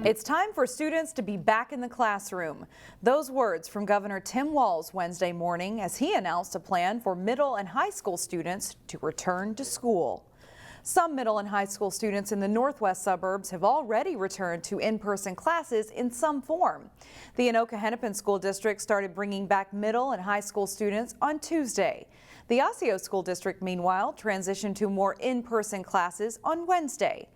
It's time for students to be back in the classroom. Those words from Governor Tim Walz Wednesday morning as he announced a plan for middle and high school students to return to school. Some middle and high school students in the northwest suburbs have already returned to in-person classes in some form. The Hennepin School District started bringing back middle and high school students on Tuesday. The Osseo School District, meanwhile, transitioned to more in-person classes on Wednesday.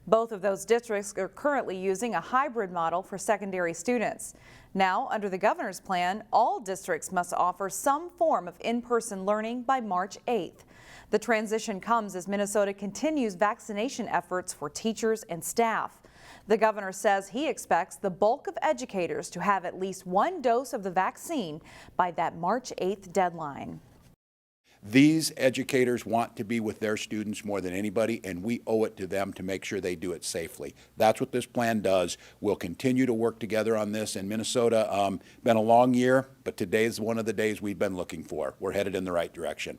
Both of those districts are currently using a hybrid model for secondary students. Now, under the governor's plan, all districts must offer some form of in-person learning by March 8th. The transition comes as Minnesota continues vaccination efforts for teachers and staff. The governor says he expects the bulk of educators to have at least one dose of the vaccine by that March 8th deadline. These educators want to be with their students more than anybody, and we owe it to them to make sure they do it safely. That's what this plan does. We'll continue to work together on this in Minnesota. Been a long year, but today's one of the days we've been looking for. We're headed in the right direction.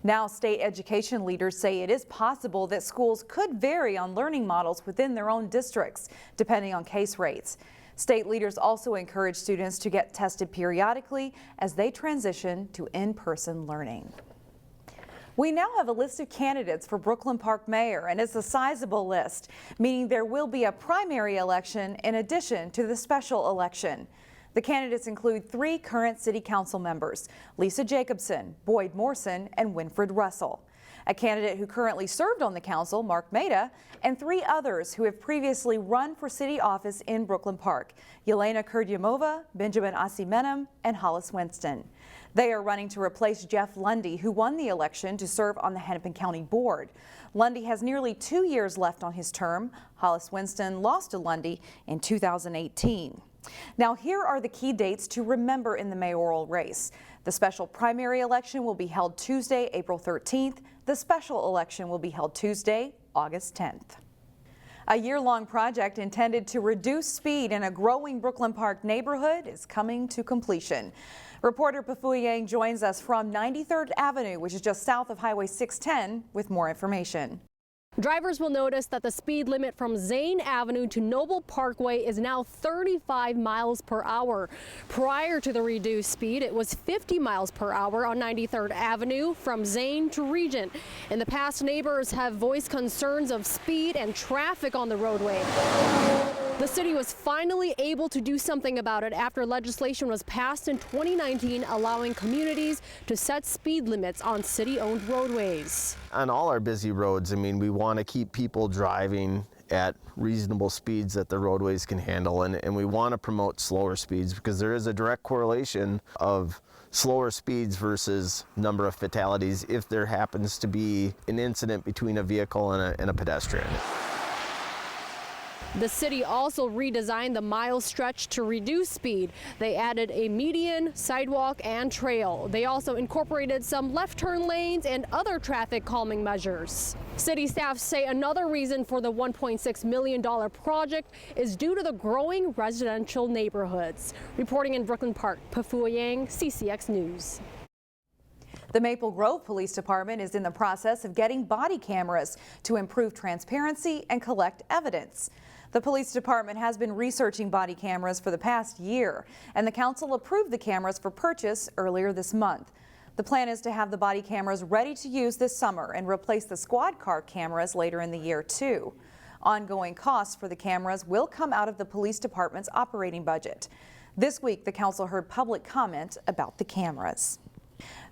Now, state education leaders say it is possible that schools could vary on learning models within their own districts, depending on case rates. State leaders also encourage students to get tested periodically as they transition to in-person learning. We now have a list of candidates for Brooklyn Park mayor, and it's a sizable list, meaning there will be a primary election in addition to the special election. The candidates include 3 current city council members, Lisa Jacobson, Boyd Morrison, and Winfred Russell. A candidate who currently served on the council, Mark Maida, and 3 others who have previously run for city office in Brooklyn Park, Yelena Kurdyamova, Benjamin Asimenem, and Hollis Winston. They are running to replace Jeff Lundy, who won the election to serve on the Hennepin County Board. Lundy has nearly 2 years left on his term. Hollis Winston lost to Lundy in 2018. Now, here are the key dates to remember in the mayoral race. The special primary election will be held Tuesday, April 13th. The special election will be held Tuesday, August 10th. A year-long project intended to reduce speed in a growing Brooklyn Park neighborhood is coming to completion. Reporter Pafu Yang joins us from 93rd Avenue, which is just south of Highway 610, with more information. Drivers will notice that the speed limit from Zane Avenue to Noble Parkway is now 35 miles per hour. Prior to the reduced speed, it was 50 miles per hour on 93rd Avenue from Zane to Regent. In the past, neighbors have voiced concerns of speed and traffic on the roadway. The city was finally able to do something about it after legislation was passed in 2019 allowing communities to set speed limits on city-owned roadways. On all our busy roads, I mean, we want to keep people driving at reasonable speeds that the roadways can handle, and we want to promote slower speeds because there is a direct correlation of slower speeds versus number of fatalities if there happens to be an incident between a vehicle and a pedestrian. The city also redesigned the mile stretch to reduce speed. They added a median, sidewalk, and trail. They also incorporated some left turn lanes and other traffic calming measures. City staff say another reason for the $1.6 million project is due to the growing residential neighborhoods. Reporting in Brooklyn Park, Pafu Yang, CCX News. The Maple Grove Police Department is in the process of getting body cameras to improve transparency and collect evidence. The police department has been researching body cameras for the past year, and the council approved the cameras for purchase earlier this month. The plan is to have the body cameras ready to use this summer and replace the squad car cameras later in the year, too. Ongoing costs for the cameras will come out of the police department's operating budget. This week, the council heard public comment about the cameras.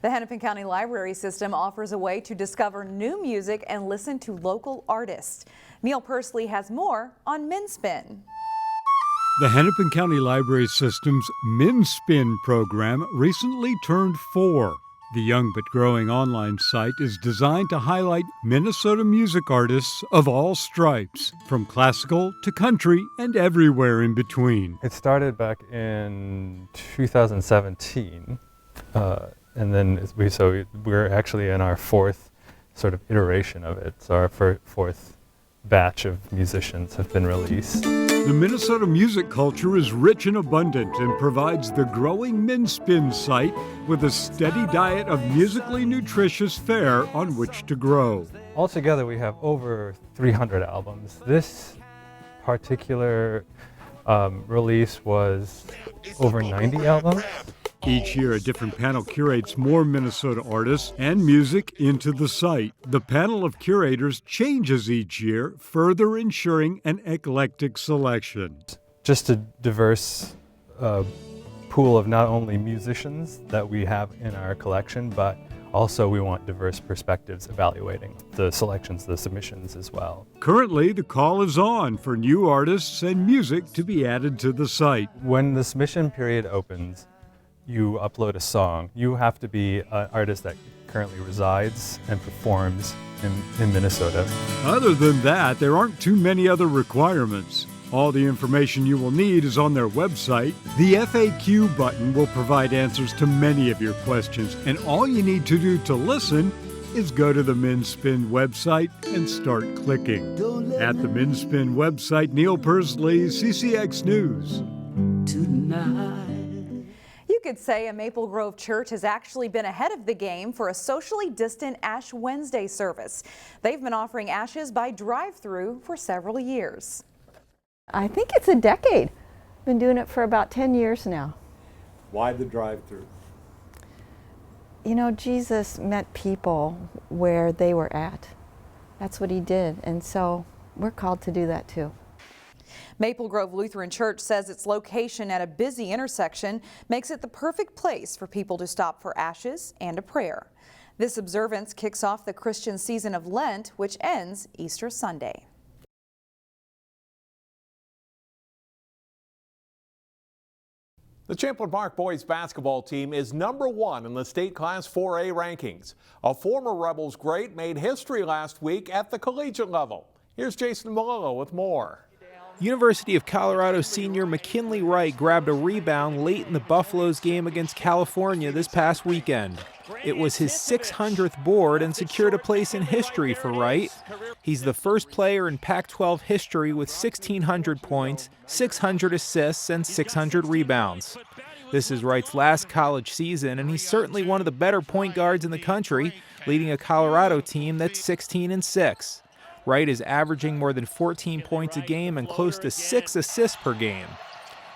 The Hennepin County Library System offers a way to discover new music and listen to local artists. Neil Persley has more on MNspin. The Hennepin County Library System's MNspin program recently turned 4. The young but growing online site is designed to highlight Minnesota music artists of all stripes, from classical to country and everywhere in between. It started back in 2017. And then we're actually in our 4th sort of iteration of it. So our 4th batch of musicians have been released. The Minnesota music culture is rich and abundant and provides the growing MNspin site with a steady diet of musically nutritious fare on which to grow. Altogether, we have over 300 albums. This particular release was over 90 albums. Each year, a different panel curates more Minnesota artists and music into the site. The panel of curators changes each year, further ensuring an eclectic selection. Just a diverse pool of not only musicians that we have in our collection, but also we want diverse perspectives evaluating the selections, the submissions as well. Currently, the call is on for new artists and music to be added to the site. When the submission period opens, you upload a song. You have to be an artist that currently resides and performs in Minnesota. Other than that, there aren't too many other requirements. All the information you will need is on their website. The FAQ button will provide answers to many of your questions, and all you need to do to listen is go to the MNspin website and start clicking. At the MNspin website, Neil Persley, CCX News. You could say a Maple Grove church has actually been ahead of the game for a socially distant Ash Wednesday service. They've been offering ashes by drive-through for several years. I think it's a decade. Been doing it for about 10 years now. Why the drive-through? You know, Jesus met people where they were at. That's what he did, and so we're called to do that too. Maple Grove Lutheran Church says its location at a busy intersection makes it the perfect place for people to stop for ashes and a prayer. This observance kicks off the Christian season of Lent, which ends Easter Sunday. The Champlin Park boys basketball team is #1 in the state Class 4A rankings. A former Rebels great made history last week at the collegiate level. Here's Jason Malillo with more. University of Colorado senior McKinley Wright grabbed a rebound late in the Buffaloes game against California this past weekend. It was his 600th board and secured a place in history for Wright. He's the first player in Pac-12 history with 1,600 points, 600 assists, and 600 rebounds. This is Wright's last college season, and he's certainly one of the better point guards in the country, leading a Colorado team that's 16-6. Wright is averaging more than 14 points a game and close to 6 assists per game.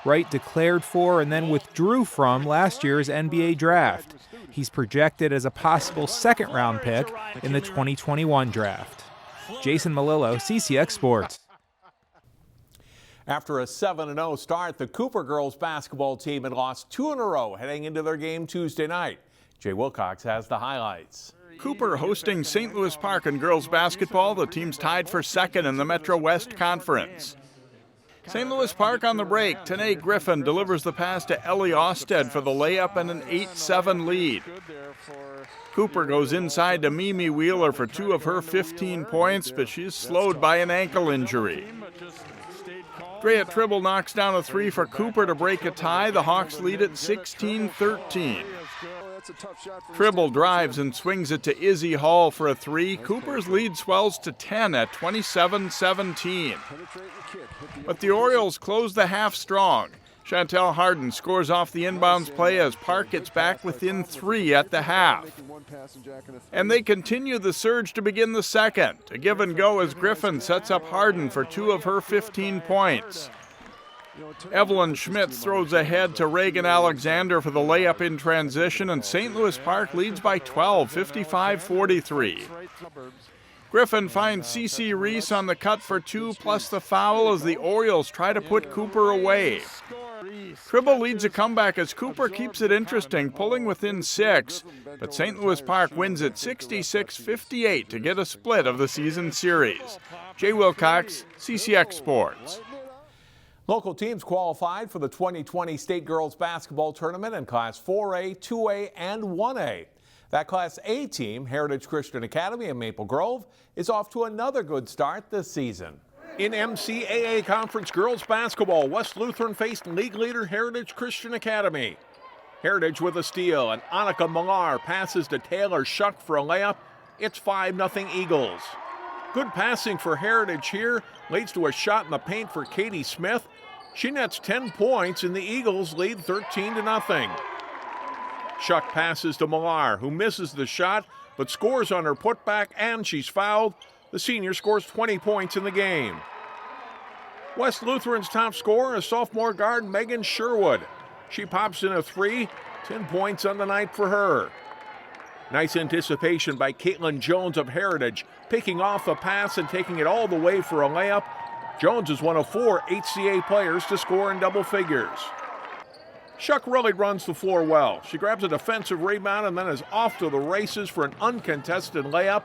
Wright declared for and then withdrew from last year's NBA draft. He's projected as a possible second-round pick in the 2021 draft. Jason Malillo, CCX Sports. After a 7-0 start, the Cooper girls basketball team had lost 2 in a row heading into their game Tuesday night. Jay Wilcox has the highlights. Cooper hosting St. Louis Park in girls basketball. The team's tied for second in the Metro West Conference. St. Louis Park on the break. Tanae Griffin delivers the pass to Ellie Osted for the layup and an 8-7 lead. Cooper goes inside to Mimi Wheeler for 2 of her 15 points, but she's slowed by an ankle injury. Drea Tribble knocks down a 3 for Cooper to break a tie. The Hawks lead at 16-13. Tribble drives and swings it to Izzy Hall for a 3. Cooper's lead swells to 10 at 27-17. But the Orioles close the half strong. Chantel Harden scores off the inbounds play as Park gets back within 3 at the half. And they continue the surge to begin the second. A give and go as Griffin sets up Harden for 2 of her 15 points. Evelyn Schmitz throws ahead to Reagan Alexander for the layup in transition, and St. Louis Park leads by 12, 55-43. Griffin finds C.C. Reese on the cut for 2 plus the foul as the Orioles try to put Cooper away. Tribble leads a comeback as Cooper keeps it interesting, pulling within 6, but St. Louis Park wins at 66-58 to get a split of the season series. Jay Wilcox, CCX Sports. Local teams qualified for the 2020 State Girls Basketball Tournament in Class 4A, 2A, and 1A. That Class A team, Heritage Christian Academy in Maple Grove, is off to another good start this season. In MCAA Conference Girls Basketball, West Lutheran faced league leader Heritage Christian Academy. Heritage with a steal, and Annika Millar passes to Taylor Shuck for a layup. It's 5-0 Eagles. Good passing for Heritage here leads to a shot in the paint for Katie Smith. She nets 10 points and the Eagles lead 13-0. Shuck passes to Millar, who misses the shot but scores on her putback, and she's fouled. The senior scores 20 points in the game. West Lutheran's top scorer is sophomore guard Megan Sherwood. She pops in a 3, 10 points on the night for her. Nice anticipation by Caitlin Jones of Heritage, picking off the pass and taking it all the way for a layup. Jones is one of 4 HCA players to score in double figures. Shuck really runs the floor well. She grabs a defensive rebound and then is off to the races for an uncontested layup.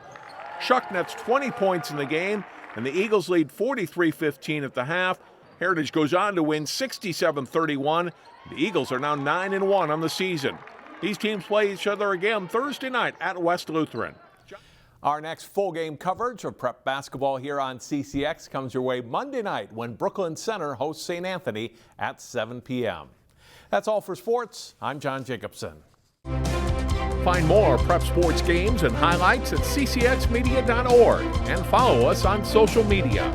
Shuck nets 20 points in the game, and the Eagles lead 43-15 at the half. Heritage goes on to win 67-31. The Eagles are now 9-1 on the season. These teams play each other again Thursday night at West Lutheran. Our next full game coverage of prep basketball here on CCX comes your way Monday night when Brooklyn Center hosts St. Anthony at 7 p.m. That's all for sports. I'm John Jacobson. Find more prep sports games and highlights at ccxmedia.org and follow us on social media.